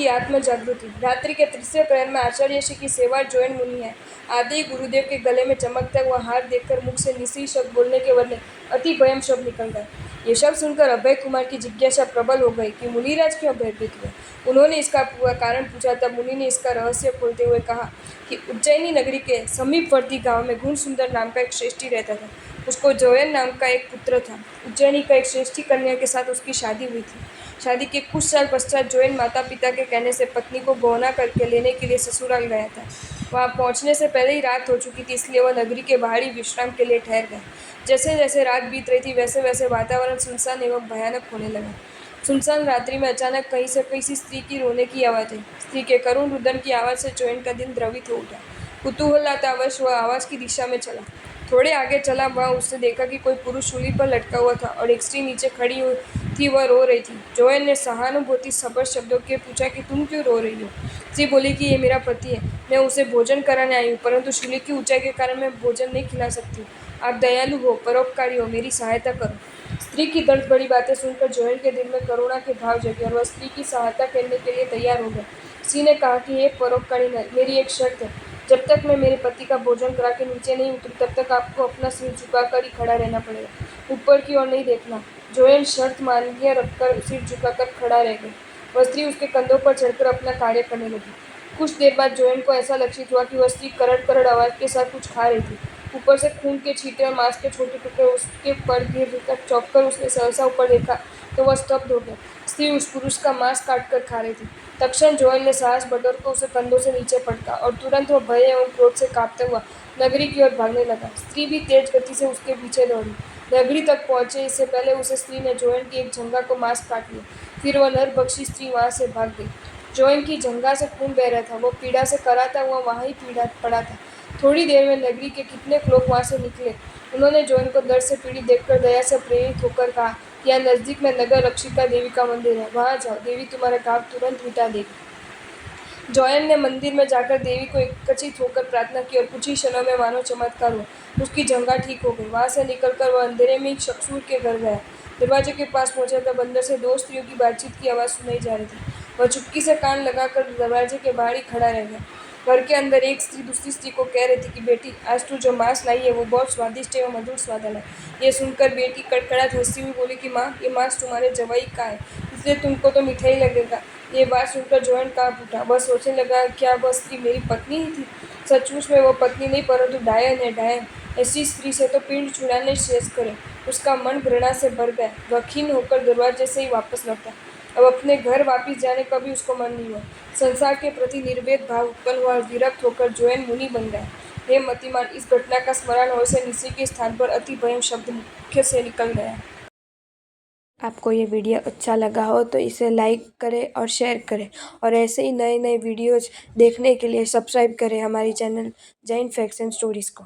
की आत्म जागृति। रात्रि के तीसरे प्रहर में आचार्य श्री की सेवा जैन मुनि है। आदि गुरुदेव के गले में चमकता हुआ हार देखकर मुख से निसी शब्द बोलने के बदले अति भयम शब्द निकल गए। ये शब्द सुनकर अभय कुमार की जिज्ञासा प्रबल हो गई कि मुनिराज क्यों भयभीत हुए। उन्होंने इसका पूरा कारण पूछा। तब मुनि ने इसका रहस्य खोलते हुए कहा कि उज्जैनी नगरी के समीपवर्ती गांव में गुण सुंदर नाम का एक श्रेष्ठी रहता था। उसको जोयन नाम का एक पुत्र था। उज्जैनी का एक श्रेष्ठी कन्या के साथ उसकी शादी हुई थी। शादी के कुछ साल पश्चात जोयन माता पिता के कहने से पत्नी को गौना करके लेने के लिए ससुराल गया था। वहां पहुंचने से पहले ही रात हो चुकी थी, इसलिए वह नगरी के बाहर ही विश्राम के लिए ठहर गए। जैसे जैसे रात बीत रही थी वैसे वैसे वातावरण सुनसान एवं भयानक होने लगा। सुनसान रात्रि में अचानक कहीं से किसी स्त्री की रोने की आवाज़ आई। स्त्री के करुण रुदन की आवाज़ से जोयन का दिल द्रवित हो उठा। कुतूहलतावश वह आवाज़ की दिशा में चला। थोड़े आगे चला, वहाँ उसने देखा कि कोई पुरुष शूली पर लटका हुआ था और एक स्त्री नीचे खड़ी हुई थी, वह रो रही थी। जोयन ने सहानुभूति सभर शब्दों के पूछा कि तुम क्यों रो रही हो। स्त्री बोली कि ये मेरा पति है, मैं उसे भोजन कराने आई हूँ, परंतु शूली की ऊंचाई के कारण मैं भोजन नहीं खिला सकती। आप दयालु हो, परोपकारी हो, मेरी सहायता करो। स्त्री की दर्द भरी बातें सुनकर जोयन के दिल में करुणा के भाव जगे और वह स्त्री की सहायता करने के लिए तैयार हो गया। स्त्री ने कहा कि हे परोपकारी नर, मेरी एक शर्त है। जब तक मैं मेरे पति का भोजन करा के नीचे नहीं उतरू तब तक आपको अपना सिर झुकाकर ही खड़ा रहना पड़ेगा, ऊपर की ओर नहीं देखना। जोयन शर्त मान्य रखकर सिर झुकाकर खड़ा रह गया। वह स्त्री उसके कंधों पर चढ़कर अपना कार्य करने लगी। कुछ देर बाद जोयन को ऐसा लक्षित हुआ कि वह स्त्री करड़ करड़ आवाज के साथ कुछ खा रही थी। ऊपर से खून के छींटे और मांस के छोटे टुकड़े उसके पर गिर कर चौंक कर उसने सहसा ऊपर देखा तो वह स्तब्ध हो गया। स्त्री उस पुरुष का मांस काट कर खा रही थी। तक्षण जोयन ने साहस बटोरकर उसे कंधों से नीचे पटका और तुरंत वह भय एवं क्रोध से कांपता हुआ नगरी की ओर भागने लगा। स्त्री भी तेज गति से उसके पीछे दौड़ी। नगरी तक पहुंचे इससे पहले उसे स्त्री ने जोयन की एक जंघा को मांस काट लिया। फिर वह नरभक्षी स्त्री वहां से भाग गई। जोयन की जंघा से खून बह रहा था। वो पीड़ा से कराता हुआ वहां ही पीड़ा पड़ा था। थोड़ी देर में नगरी के कितने लोग वहां से निकले। उन्होंने जोयन को दर्द से पीड़ित देखकर दया से प्रेरित होकर कहा, यहाँ नजदीक में नगर रक्षिका देवी का मंदिर है, वहां जाओ, देवी तुम्हारा घाव तुरंत मिटा देगी। जोयन ने मंदिर में जाकर देवी को एकत्रित होकर प्रार्थना की और कुछ ही क्षणों में मानो चमत्कार हुआ। उसकी जंघा ठीक हो गई। वहां से निकलकर वह अंधेरे में एक शखसूर के घर गया। दरवाजे के पास पहुंचा तब अंदर से दो स्त्रियों की बातचीत की आवाज़ सुनाई जा रही थी। वह चुपकी से कान लगाकर दरवाजे के बाहर ही खड़ा रह गया। घर के अंदर एक स्त्री दूसरी स्त्री को कह रही थी कि बेटी, आज तू जो मांस लाई है वो बहुत स्वादिष्ट एवं मधुर स्वाद है। ये सुनकर बेटी कड़कड़ाहट हंसती हुई बोली कि माँ, ये मांस तुम्हारे जवाई का है, इसलिए तुमको तो मीठा ही लगेगा। ये बात सुनकर जोयन कांप उठा। वह सोचने लगा, क्या वह स्त्री मेरी पत्नी ही थी? सचमुच में वो पत्नी नहीं परंतु डायन है, डायन। ऐसी स्त्री से तो पिंड छुड़ाने शेष करे। उसका मन घृणा से भर गया। वह खिन्न होकर दरवाजे से ही वापस लौटा। अब अपने घर वापिस जाने का भी उसको मन नहीं हुआ। संसार के प्रति निर्वेद भाव उत्पन्न हुआ और विरक्त होकर जोयन मुनि बन गया। हे मतिमान, इस घटना का स्मरण होने से निसी के स्थान पर अति भयम शब्द मुख से निकल गया। आपको ये वीडियो अच्छा लगा हो तो इसे लाइक करें और शेयर करें और ऐसे ही नए नए वीडियोज़ देखने के लिए सब्सक्राइब करें हमारी channel Jain facts and stories को।